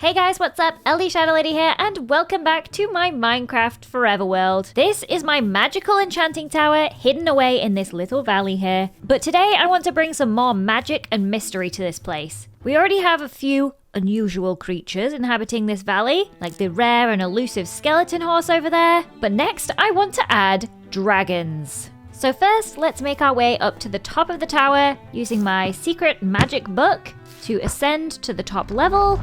Hey guys, what's up? LDShadowLady here, and welcome back to my Minecraft Forever world. This is my magical enchanting tower hidden away in this little valley here. But today I want to bring some more magic and mystery to this place. We already have a few unusual creatures inhabiting this valley, like the rare and elusive skeleton horse over there. But next I want to add dragons. So first, let's make our way up to the top of the tower using my secret magic book to ascend to the top level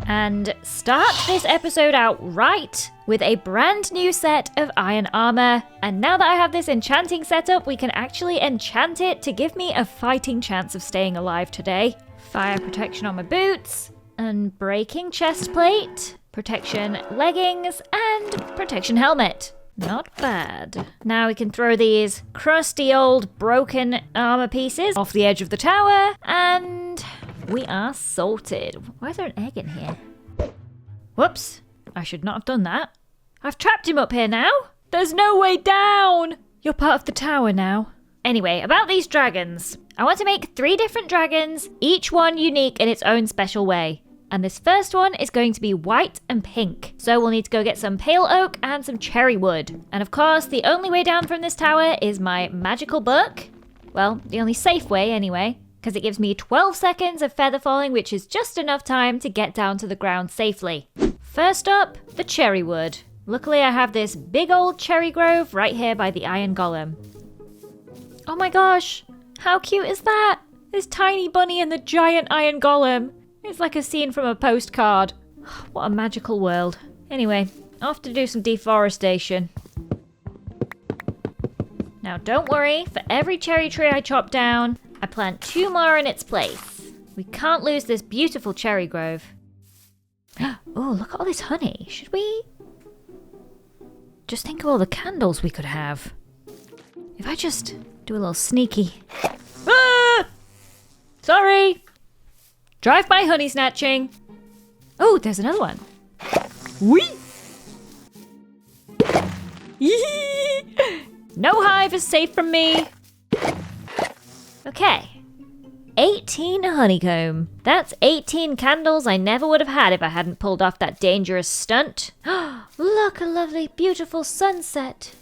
and start this episode out right with a brand new set of iron armor. And now that I have this enchanting setup, we can actually enchant it to give me a fighting chance of staying alive today. Fire protection on my boots, unbreaking chest plate, protection leggings, and protection helmet. Not bad. Now we can throw these crusty old broken armor pieces off the edge of the tower, and we are sorted. Why is there an egg in here? Whoops. I should not have done that. I've trapped him up here now. There's no way down. You're part of the tower now. Anyway, about these dragons. I want to make 3 different dragons, each one unique in its own special way. And this first one is going to be white and pink. So we'll need to go get some pale oak and some cherry wood. And of course, the only way down from this tower is my magical book. Well, the only safe way anyway, because it gives me 12 seconds of feather falling, which is just enough time to get down to the ground safely. First up, the cherry wood. Luckily, I have this big old cherry grove right here by the iron golem. Oh my gosh, how cute is that? This tiny bunny and the giant iron golem. It's like a scene from a postcard. What a magical world. Anyway, off to do some deforestation. Now don't worry, for every cherry tree I chop down, I plant 2 more in its place. We can't lose this beautiful cherry grove. Oh, look at all this honey. Should we? Just think of all the candles we could have. If I just do a little sneaky. Ah! Sorry! Drive-by honey snatching. Oh, there's another one. Whee! No hive is safe from me. Okay. 18 honeycomb. That's 18 candles I never would have had if I hadn't pulled off that dangerous stunt. Look, a lovely, beautiful sunset.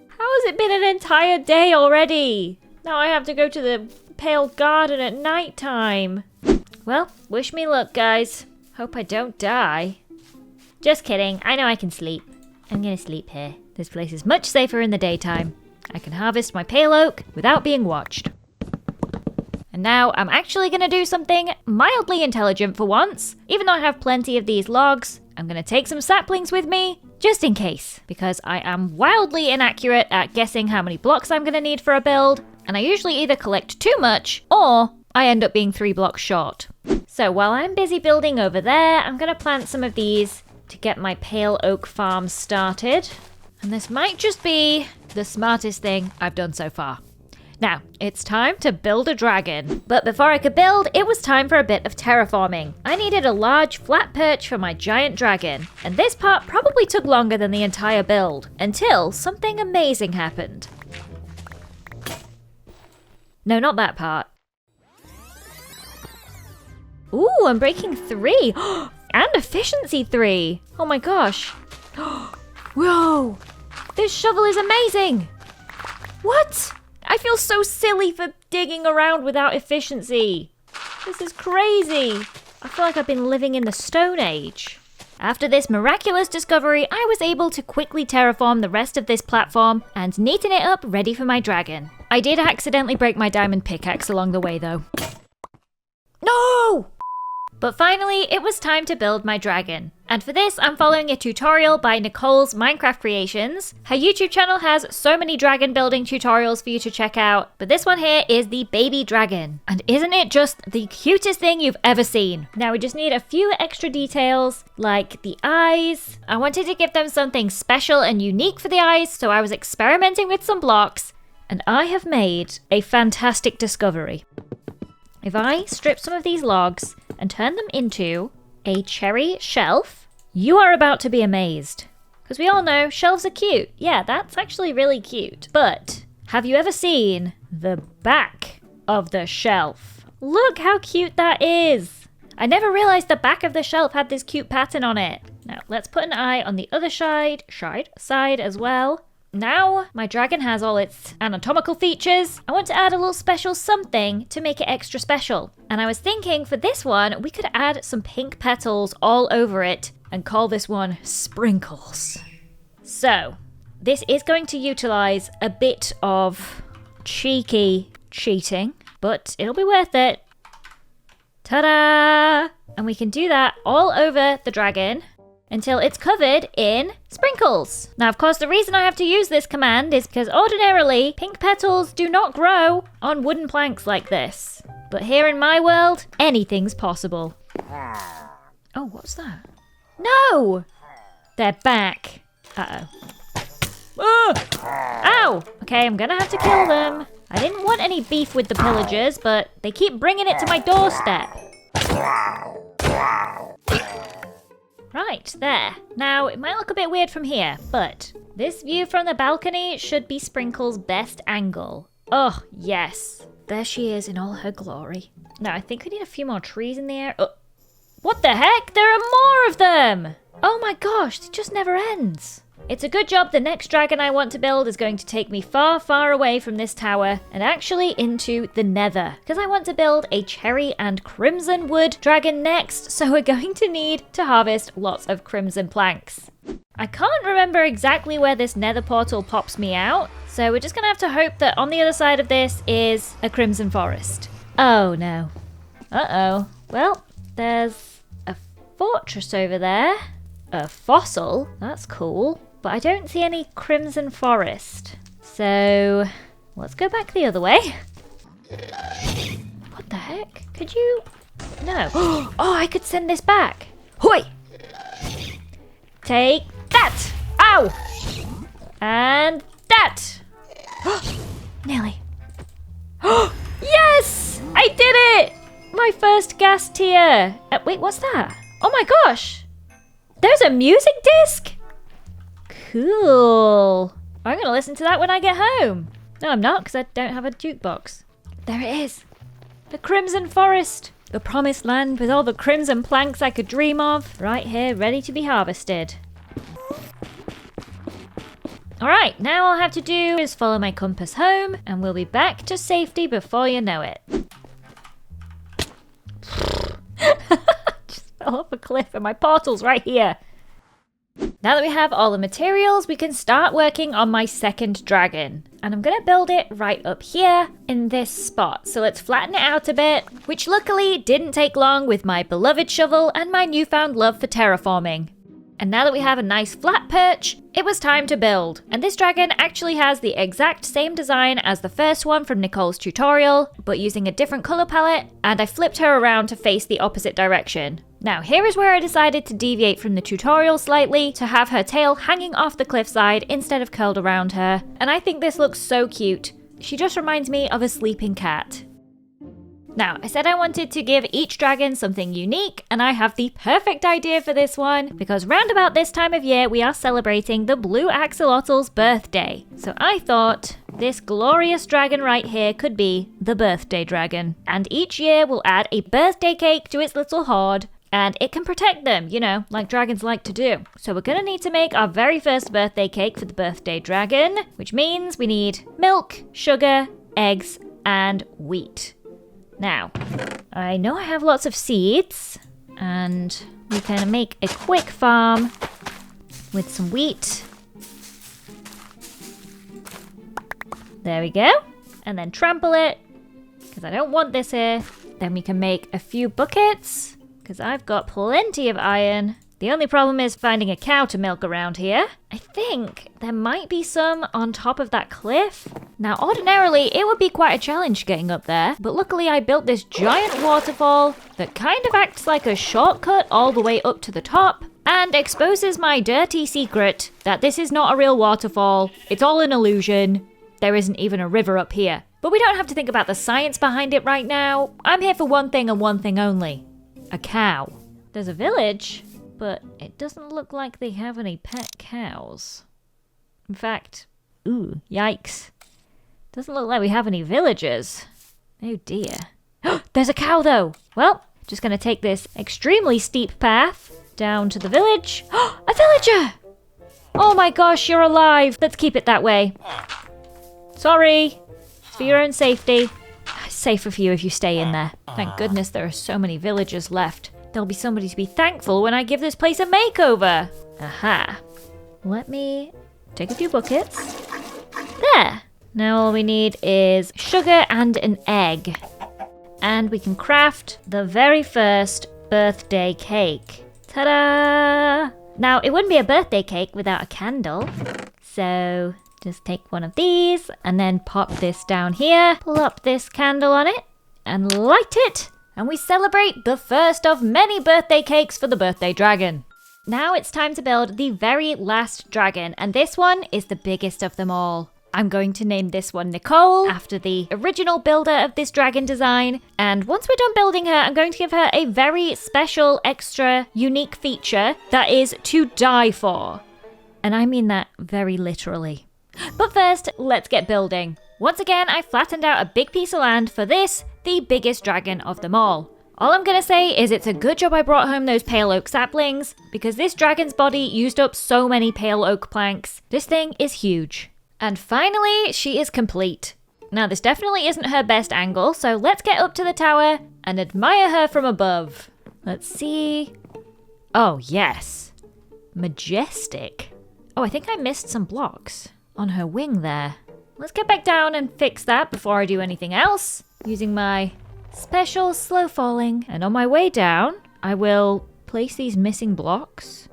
How has it been an entire day already? Now I have to go to the pale garden at night time. Well, wish me luck, guys. Hope I don't die. Just kidding. I know I can sleep. I'm gonna sleep here. This place is much safer in the daytime. I can harvest my pale oak without being watched. And now I'm actually gonna do something mildly intelligent for once. Even though I have plenty of these logs, I'm gonna take some saplings with me, just in case. Because I am wildly inaccurate at guessing how many blocks I'm gonna need for a build. And I usually either collect too much, or I end up being 3 blocks short. So while I'm busy building over there, I'm going to plant some of these to get my pale oak farm started. And this might just be the smartest thing I've done so far. Now, it's time to build a dragon. But before I could build, it was time for a bit of terraforming. I needed a large flat perch for my giant dragon. And this part probably took longer than the entire build, until something amazing happened. No, not that part. Ooh, I'm breaking 3. And efficiency 3. Oh my gosh. Whoa. This shovel is amazing. What? I feel so silly for digging around without efficiency. This is crazy. I feel like I've been living in the Stone Age. After this miraculous discovery, I was able to quickly terraform the rest of this platform and neaten it up ready for my dragon. I did accidentally break my diamond pickaxe along the way though. No! But finally, it was time to build my dragon. And for this, I'm following a tutorial by Nicole's Minecraft Creations. Her YouTube channel has so many dragon building tutorials for you to check out, but this one here is the baby dragon. And isn't it just the cutest thing you've ever seen? Now we just need a few extra details, like the eyes. I wanted to give them something special and unique for the eyes, so I was experimenting with some blocks, and I have made a fantastic discovery. If I strip some of these logs and turn them into a cherry shelf, you are about to be amazed. Because we all know shelves are cute. Yeah, that's actually really cute. But have you ever seen the back of the shelf? Look how cute that is. I never realized the back of the shelf had this cute pattern on it. Now, let's put an eye on the other side as well. Now, my dragon has all its anatomical features. I want to add a little special something to make it extra special. And I was thinking for this one, we could add some pink petals all over it and call this one Sprinkles. So, this is going to utilize a bit of cheeky cheating, but it'll be worth it. Ta-da! And we can do that all over the dragon until it's covered in sprinkles. Now, of course, the reason I have to use this command is because ordinarily, pink petals do not grow on wooden planks like this. But here in my world, anything's possible. Oh, what's that? No! They're back. Uh-oh. Ow! Okay, I'm gonna have to kill them. I didn't want any beef with the pillagers, but they keep bringing it to my doorstep. Right, there. Now, it might look a bit weird from here, but this view from the balcony should be Sprinkle's best angle. Oh, yes. There she is in all her glory. Now, I think we need a few more trees in the air. Oh, what the heck? There are more of them! Oh my gosh, it just never ends. It's a good job the next dragon I want to build is going to take me far, far away from this tower and actually into the nether, because I want to build a cherry and crimson wood dragon next, so we're going to need to harvest lots of crimson planks. I can't remember exactly where this nether portal pops me out, so we're just going to have to hope that on the other side of this is a crimson forest. Oh no. Uh-oh. Well, there's a fortress over there. A fossil? That's cool. But I don't see any crimson forest. So let's go back the other way. What the heck? Could you? No. Oh, I could send this back. Hoi! Take that! Ow! And that! Nearly. Yes! I did it! My first gas tier. Wait, what's that? Oh my gosh! There's a music disc? Cool. I'm going to listen to that when I get home. No, I'm not, because I don't have a jukebox. There it is. The Crimson Forest. The promised land with all the crimson planks I could dream of. Right here, ready to be harvested. Alright, now all I have to do is follow my compass home, and we'll be back to safety before you know it. Just fell off a cliff and my portal's right here. Now that we have all the materials, we can start working on my second dragon. And I'm going to build it right up here in this spot. So let's flatten it out a bit, which luckily didn't take long with my beloved shovel and my newfound love for terraforming. And now that we have a nice flat perch, it was time to build. And this dragon actually has the exact same design as the first one from Nicole's tutorial, but using a different color palette, and I flipped her around to face the opposite direction. Now, here is where I decided to deviate from the tutorial slightly to have her tail hanging off the cliffside instead of curled around her. And I think this looks so cute. She just reminds me of a sleeping cat. Now, I said I wanted to give each dragon something unique, and I have the perfect idea for this one, because round about this time of year, we are celebrating the blue axolotl's birthday. So I thought this glorious dragon right here could be the birthday dragon. And each year we'll add a birthday cake to its little hoard, and it can protect them, you know, like dragons like to do. So we're gonna need to make our very first birthday cake for the birthday dragon, which means we need milk, sugar, eggs, and wheat. Now, I know I have lots of seeds, and we can make a quick farm with some wheat. There we go. And then trample it, because I don't want this here. Then we can make a few buckets, because I've got plenty of iron. The only problem is finding a cow to milk around here. I think there might be some on top of that cliff. Now, ordinarily, it would be quite a challenge getting up there, but luckily I built this giant waterfall that kind of acts like a shortcut all the way up to the top and exposes my dirty secret that this is not a real waterfall. It's all an illusion. There isn't even a river up here. But we don't have to think about the science behind it right now. I'm here for one thing and one thing only. A cow. There's a village, but it doesn't look like they have any pet cows. In fact, ooh, yikes. Doesn't look like we have any villagers. Oh dear. There's a cow though. Well, Just gonna take this extremely steep path down to the village. A villager! Oh my gosh, you're alive. Let's keep it that way. Sorry. It's for your own safety. It's safer for you if you stay in there. Thank goodness there are so many villagers left. There'll be somebody to be thankful when I give this place a makeover. Aha. Let me take a few buckets. There. Now all we need is sugar and an egg. And we can craft the very first birthday cake. Ta-da! Now, it wouldn't be a birthday cake without a candle. So, just take one of these and then pop this down here. Pull up this candle on it and light it. And we celebrate the first of many birthday cakes for the birthday dragon. Now it's time to build the very last dragon. And this one is the biggest of them all. I'm going to name this one Nicole, after the original builder of this dragon design. And once we're done building her, I'm going to give her a very special, extra, unique feature that is to die for. And I mean that very literally. But first, let's get building. Once again, I flattened out a big piece of land for this, the biggest dragon of them all. All I'm gonna say is it's a good job I brought home those pale oak saplings, because this dragon's body used up so many pale oak planks. This thing is huge. And finally, she is complete. Now, this definitely isn't her best angle, so let's get up to the tower and admire her from above. Let's see. Oh, yes. Majestic. Oh, I think I missed some blocks on her wing there. Let's get back down and fix that before I do anything else, using my special slow falling. And on my way down, I will place these missing blocks.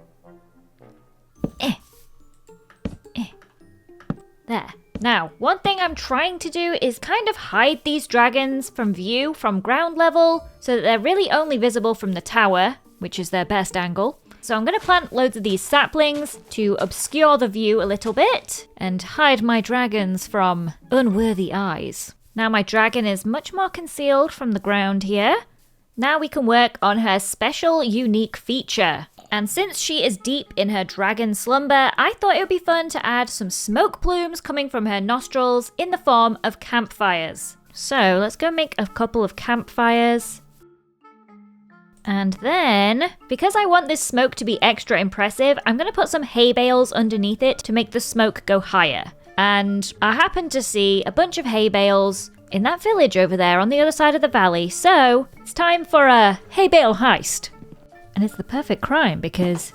There. Now, one thing I'm trying to do is kind of hide these dragons from view from ground level so that they're really only visible from the tower, which is their best angle. So I'm going to plant loads of these saplings to obscure the view a little bit and hide my dragons from unworthy eyes. Now my dragon is much more concealed from the ground here. Now we can work on her special unique feature. And since she is deep in her dragon slumber, I thought it would be fun to add some smoke plumes coming from her nostrils in the form of campfires. So let's go make a couple of campfires. And then, because I want this smoke to be extra impressive, I'm going to put some hay bales underneath it to make the smoke go higher. And I happened to see a bunch of hay bales in that village over there on the other side of the valley. So it's time for a hay bale heist. And it's the perfect crime because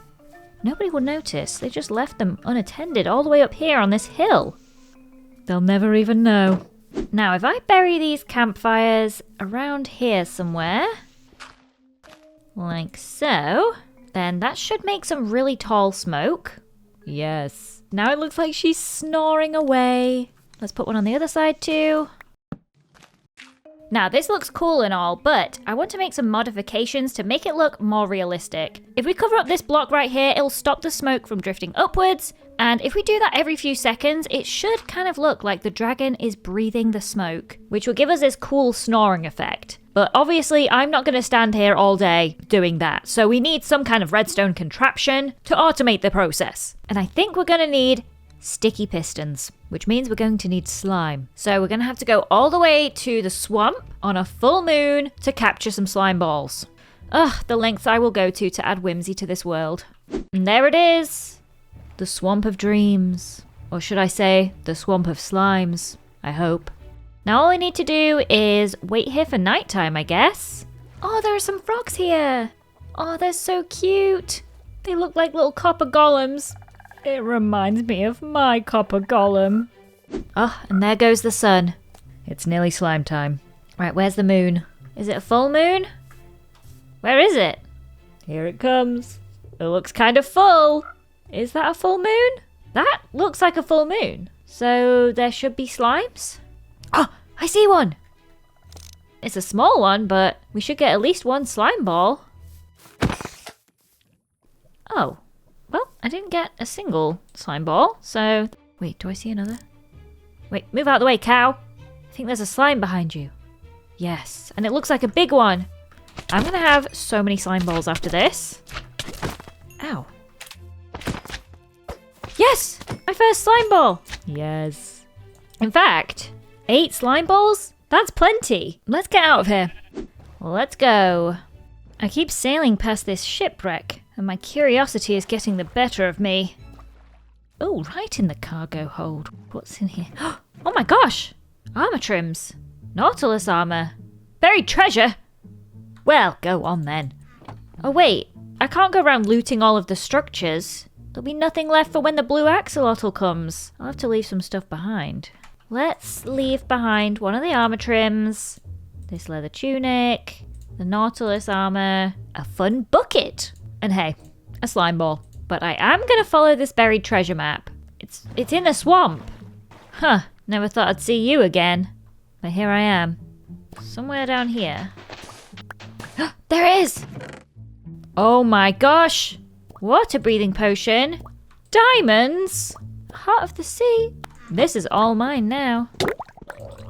nobody will notice. They just left them unattended all the way up here on this hill. They'll never even know. Now, if I bury these campfires around here somewhere, like so, then that should make some really tall smoke. Yes. Now it looks like she's snoring away. Let's put one on the other side too. Now, this looks cool and all, but I want to make some modifications to make it look more realistic. If we cover up this block right here, it'll stop the smoke from drifting upwards. And if we do that every few seconds, it should kind of look like the dragon is breathing the smoke, which will give us this cool snoring effect. But obviously, I'm not going to stand here all day doing that. So we need some kind of redstone contraption to automate the process. And I think we're going to need sticky pistons, which means we're going to need slime. So we're going to have to go all the way to the swamp on a full moon to capture some slime balls. Ugh, the lengths I will go to add whimsy to this world. And there it is. The swamp of dreams. Or should I say, the swamp of slimes, I hope. Now all I need to do is wait here for nighttime, I guess. Oh, there are some frogs here. Oh, they're so cute. They look like little copper golems. It reminds me of my copper golem. Oh, and there goes the sun. It's nearly slime time. Right, where's the moon? Is it a full moon? Where is it? Here it comes. It looks kind of full. Is that a full moon? That looks like a full moon. So there should be slimes? Oh, I see one. It's a small one, but we should get at least one slime ball. Oh. Well, I didn't get a single slime ball, so... Wait, do I see another? Wait, move out of the way, cow! I think there's a slime behind you. Yes, and it looks like a big one. I'm gonna have so many slime balls after this. Ow. Yes! My first slime ball! Yes. In fact, 8 slime balls? That's plenty. Let's get out of here. Let's go. I keep sailing past this shipwreck, and my curiosity is getting the better of me. Oh, right in the cargo hold. What's in here? Oh my gosh! Armor trims. Nautilus armor. Buried treasure? Well, go on then. Oh wait, I can't go around looting all of the structures. There'll be nothing left for when the blue axolotl comes. I'll have to leave some stuff behind. Let's leave behind one of the armor trims, this leather tunic, the Nautilus armor, a fun bucket, and hey, a slime ball. But I am going to follow this buried treasure map. It's in a swamp. Huh, never thought I'd see you again. But here I am. Somewhere down here. There it is! Oh my gosh! Water breathing potion. Diamonds! Heart of the sea. This is all mine now.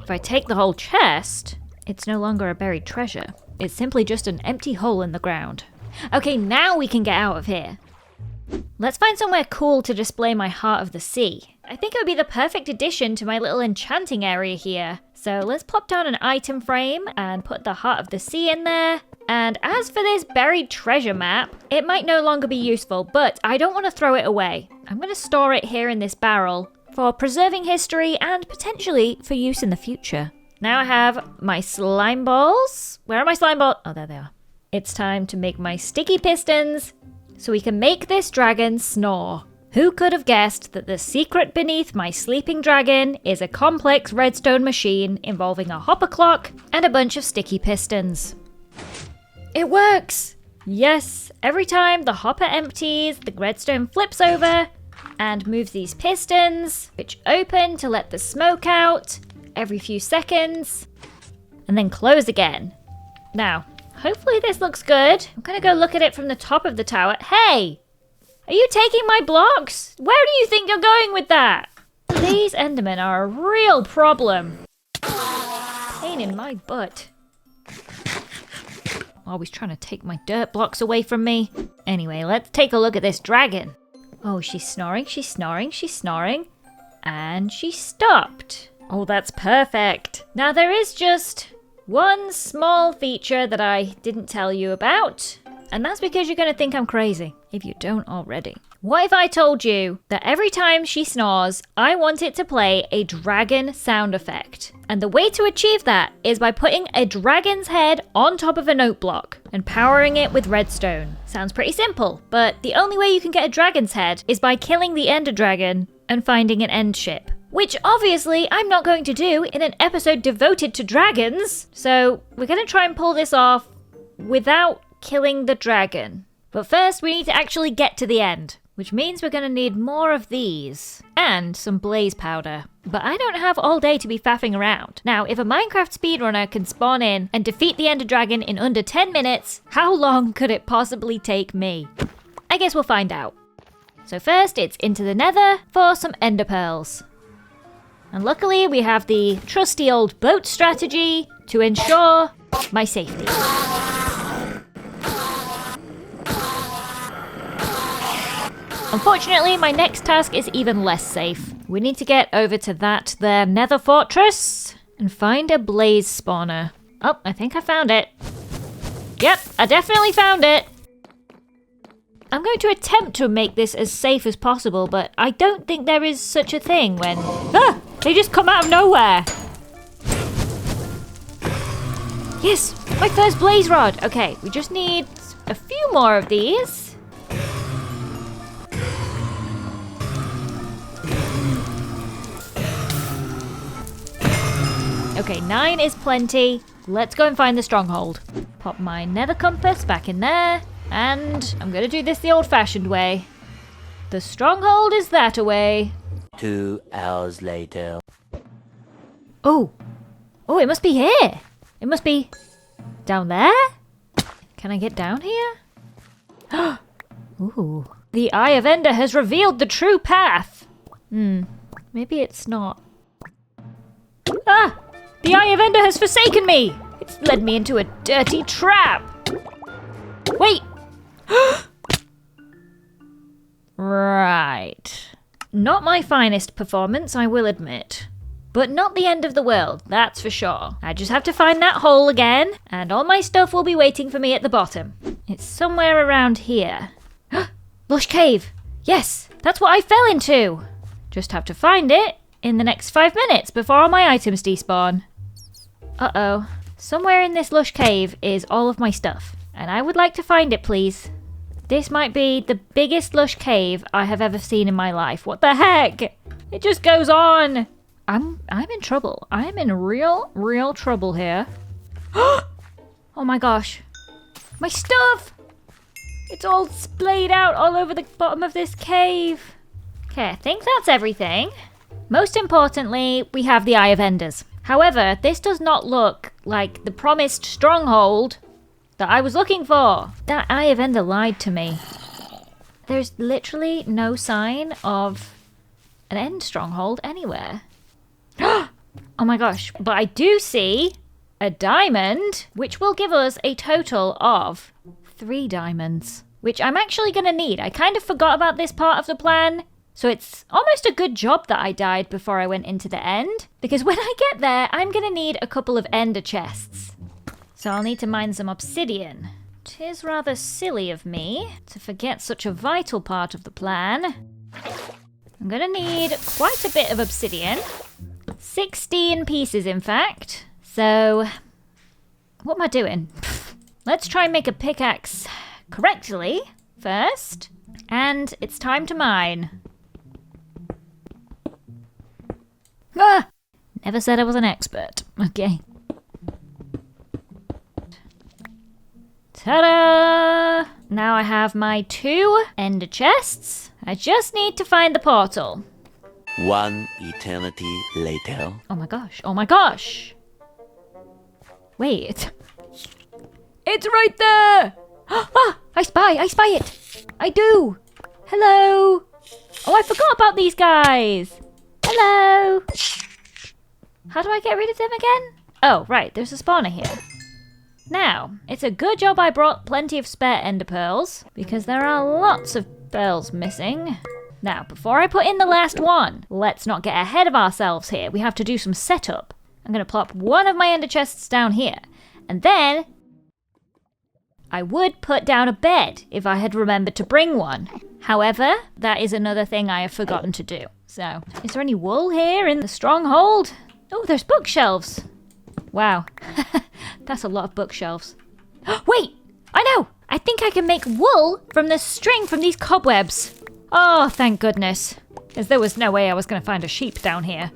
If I take the whole chest, it's no longer a buried treasure. It's simply just an empty hole in the ground. Okay, now we can get out of here. Let's find somewhere cool to display my Heart of the Sea. I think it would be the perfect addition to my little enchanting area here. So let's plop down an item frame and put the Heart of the Sea in there. And as for this buried treasure map, it might no longer be useful, but I don't want to throw it away. I'm going to store it here in this barrel for preserving history and potentially for use in the future. Now I have my slime balls. Where are my slime balls? Oh, there they are. It's time to make my sticky pistons so we can make this dragon snore. Who could have guessed that the secret beneath my sleeping dragon is a complex redstone machine involving a hopper clock and a bunch of sticky pistons? It works! Yes, every time the hopper empties, the redstone flips over and moves these pistons, which open to let the smoke out every few seconds, and then close again. Now, hopefully this looks good. I'm gonna go look at it from the top of the tower. Hey! Are you taking my blocks? Where do you think you're going with that? These Endermen are a real problem. Pain in my butt. Always trying to take my dirt blocks away from me. Anyway, let's take a look at this dragon. Oh, she's snoring, she's snoring, she's snoring. And she stopped. Oh, that's perfect. Now there is just one small feature that I didn't tell you about. And that's because you're going to think I'm crazy, if you don't already. What if I told you that every time she snores, I want it to play a dragon sound effect? And the way to achieve that is by putting a dragon's head on top of a note block and powering it with redstone. Sounds pretty simple, but the only way you can get a dragon's head is by killing the ender dragon and finding an end ship. Which obviously I'm not going to do in an episode devoted to dragons. So we're going to try and pull this off without killing the dragon. But first we need to actually get to the end, which means we're going to need more of these and some blaze powder. But I don't have all day to be faffing around. Now, if a Minecraft speedrunner can spawn in and defeat the ender dragon in under 10 minutes, how long could it possibly take me? I guess we'll find out. So first it's into the nether for some ender pearls. And luckily we have the trusty old boat strategy to ensure my safety. Unfortunately, my next task is even less safe. We need to get over to that there nether fortress and find a blaze spawner. Oh, I think I found it. Yep, I definitely found it. I'm going to attempt to make this as safe as possible, but I don't think there is such a thing when... Ah! They just come out of nowhere! Yes! My first blaze rod! Okay, we just need a few more of these. Okay, 9 is plenty. Let's go and find the stronghold. Pop my nether compass back in there. And I'm going to do this the old-fashioned way. The stronghold is that away. 2 hours later. Oh. Oh, it must be here. It must be down there? Can I get down here? Ooh. The Eye of Ender has revealed the true path. Maybe it's not. Ah! The Eye of Ender has forsaken me! It's led me into a dirty trap! Wait! Right. Not my finest performance, I will admit. but not the end of the world, that's for sure. I just have to find that hole again, and all my stuff will be waiting for me at the bottom. It's somewhere around here. Lush cave! Yes, that's what I fell into! Just have to find it in the next 5 minutes before all my items despawn. Uh-oh. Somewhere in this lush cave is all of my stuff, and I would like to find it, please. This might be the biggest lush cave I have ever seen in my life. What the heck? It just goes on. I'm in trouble. I'm in real trouble here. Oh my gosh. My stuff! It's all splayed out all over the bottom of this cave. Okay, I think that's everything. Most importantly, we have the Eye of Enders. However, this does not look like the promised stronghold that I was looking for. That Eye of Ender lied to me. There's literally no sign of an end stronghold anywhere. Oh my gosh, but I do see a diamond, which will give us a total of 3 diamonds, which I'm actually going to need. I kind of forgot about this part of the plan, so it's almost a good job that I died before I went into the end, because when I get there, I'm going to need a couple of ender chests. So I'll need to mine some obsidian. It is rather silly of me to forget such a vital part of the plan. I'm going to need quite a bit of obsidian. 16 pieces, in fact. So, what am I doing? Let's try and make a pickaxe correctly first. And it's time to mine. Ah! Never said I was an expert. Okay. Ta-da! Now I have my 2 ender chests. I just need to find the portal. 1 eternity later. Oh my gosh. Oh my gosh! Wait. It's right there! Ah! I spy it! I do! Hello! Oh, I forgot about these guys! Hello! How do I get rid of them again? Oh, right, there's a spawner here. Now, it's a good job I brought plenty of spare ender pearls, because there are lots of pearls missing. Now, before I put in the last one, let's not get ahead of ourselves here. We have to do some setup. I'm going to plop one of my ender chests down here, and then I would put down a bed if I had remembered to bring one. However, that is another thing I have forgotten to do. So, is there any wool here in the stronghold? Oh, there's bookshelves. Wow, that's a lot of bookshelves. Wait, I know! I think I can make wool from the string from these cobwebs. Oh, thank goodness. Because there was no way I was going to find a sheep down here.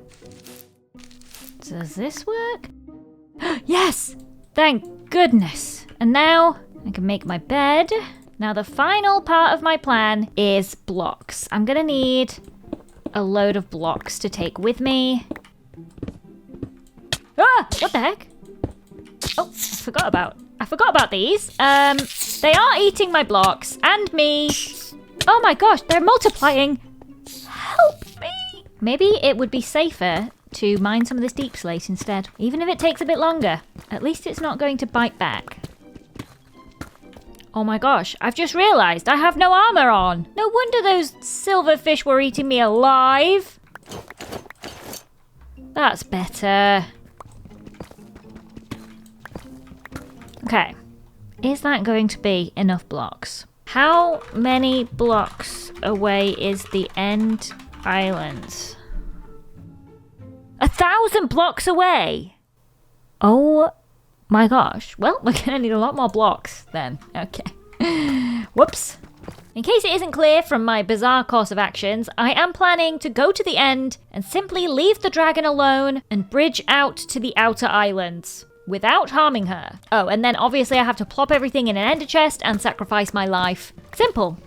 Does this work? Yes! Thank goodness. And now I can make my bed. Now the final part of my plan is blocks. I'm going to need a load of blocks to take with me. Ah! What the heck? Oh, I forgot about these. They are eating my blocks and me. Oh my gosh, they're multiplying. Help me. Maybe it would be safer to mine some of this deep slate instead. Even if it takes a bit longer. At least it's not going to bite back. Oh my gosh, I've just realised I have no armour on. No wonder those silverfish were eating me alive. That's better. Okay, is that going to be enough blocks? How many blocks away is the end island? 1,000 blocks away! Oh my gosh. Well, we're gonna need a lot more blocks then. Okay. Whoops. In case it isn't clear from my bizarre course of actions, I am planning to go to the end and simply leave the dragon alone and bridge out to the outer islands without harming her. Oh, and then obviously I have to plop everything in an ender chest and sacrifice my life. Simple.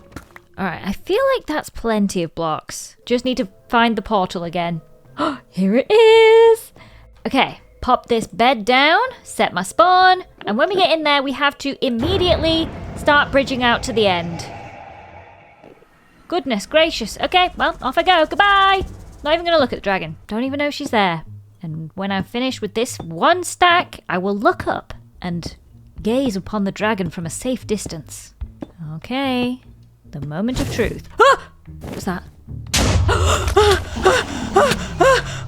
Alright, I feel like that's plenty of blocks. Just need to find the portal again. Oh, here it is! Okay, pop this bed down, set my spawn, and when we get in there, we have to immediately start bridging out to the end. Goodness gracious. Okay, well, off I go. Goodbye! Not even gonna look at the dragon. Don't even know she's there. And when I'm finished with this one stack, I will look up and gaze upon the dragon from a safe distance. Okay, the moment of truth. Ah! What was that?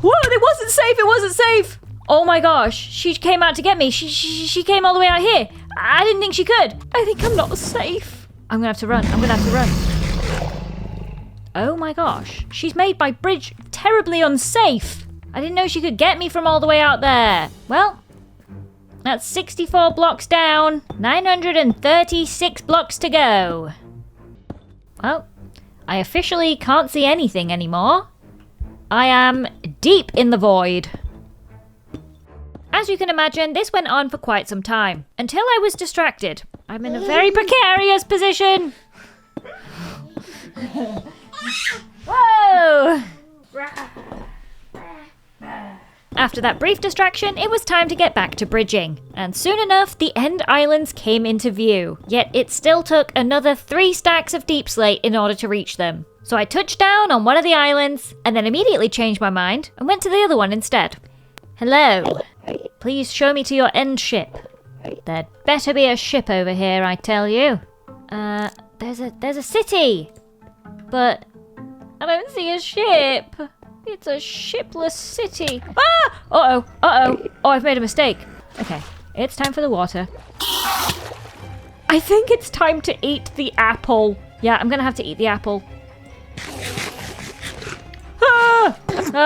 Whoa, it wasn't safe, it wasn't safe! Oh my gosh, she came out to get me. She came all the way out here. I didn't think she could. I think I'm not safe. I'm gonna have to run. Oh my gosh, she's made my bridge terribly unsafe. I didn't know she could get me from all the way out there. Well, that's 64 blocks down, 936 blocks to go. Well, I officially can't see anything anymore. I am deep in the void. As you can imagine, this went on for quite some time, until I was distracted. I'm in a very precarious position. Whoa! After that brief distraction, it was time to get back to bridging. And soon enough, the end islands came into view. Yet it still took another 3 stacks of deep slate in order to reach them. So I touched down on one of the islands, and then immediately changed my mind and went to the other one instead. Hello. Please show me to your end ship. There'd better be a ship over here, I tell you. There's a city. But I don't see a ship. It's a shipless city. Ah! Uh-oh. Oh, I've made a mistake. Okay, it's time for the water. I think it's time to eat the apple. Yeah, I'm gonna have to eat the apple. Ah!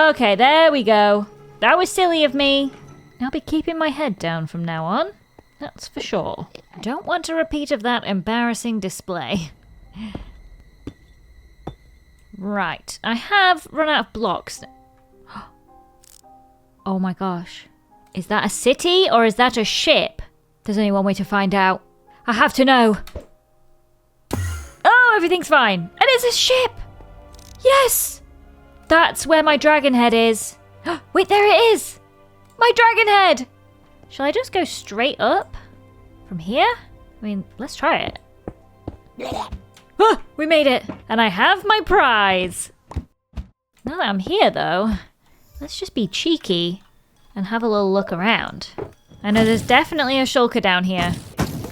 Okay, there we go. That was silly of me. I'll be keeping my head down from now on. That's for sure. Don't want a repeat of that embarrassing display. Right, I have run out of blocks. Oh my gosh. Is that a city or is that a ship? There's only one way to find out. I have to know. Oh, everything's fine. And it's a ship! Yes! That's where my dragon head is. Wait, there it is! My dragon head! Shall I just go straight up? From here? I mean, let's try it. We made it! And I have my prize! Now that I'm here, though, let's just be cheeky and have a little look around. I know there's definitely a shulker down here.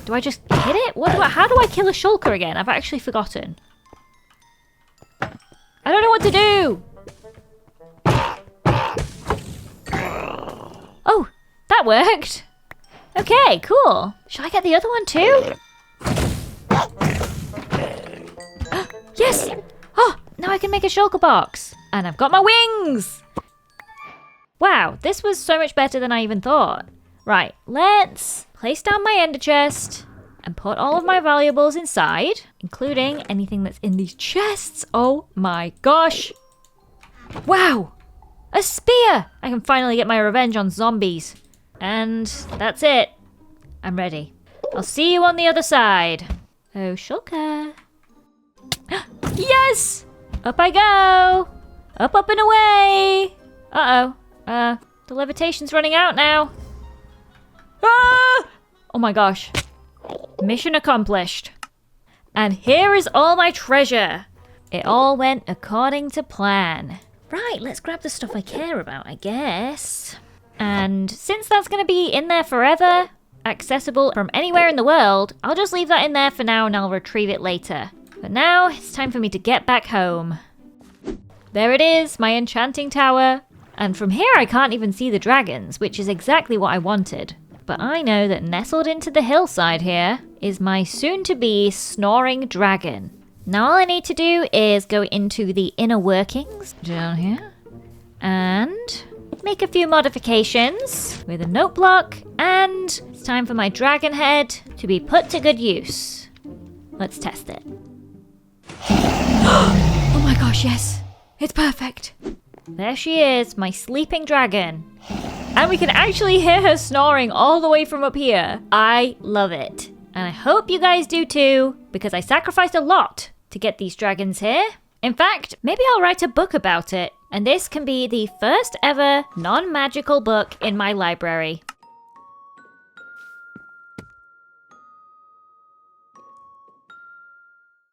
Do I just hit it? How do I kill a shulker again? I've actually forgotten. I don't know what to do! Oh, that worked! Okay, cool. Shall I get the other one too? Yes! Oh, now I can make a shulker box. And I've got my wings! Wow, this was so much better than I even thought. Right, let's place down my ender chest and put all of my valuables inside, including anything that's in these chests. Oh my gosh! Wow! A spear! I can finally get my revenge on zombies. And that's it. I'm ready. I'll see you on the other side. Oh, shulker. Yes! Up I go! Up and away! Uh-oh. The levitation's running out now. Ah! Oh my gosh. Mission accomplished. And here is all my treasure. It all went according to plan. Right, let's grab the stuff I care about, I guess. And since that's going to be in there forever, accessible from anywhere in the world, I'll just leave that in there for now and I'll retrieve it later. But now it's time for me to get back home. There it is, my enchanting tower. And from here I can't even see the dragons, which is exactly what I wanted. But I know that nestled into the hillside here is my soon-to-be snoring dragon. Now all I need to do is go into the inner workings down here and make a few modifications with a note block, and it's time for my dragon head to be put to good use. Let's test it. Oh my gosh, yes! It's perfect! There she is, my sleeping dragon. And we can actually hear her snoring all the way from up here. I love it. And I hope you guys do too, because I sacrificed a lot to get these dragons here. In fact, maybe I'll write a book about it. And this can be the first ever non-magical book in my library.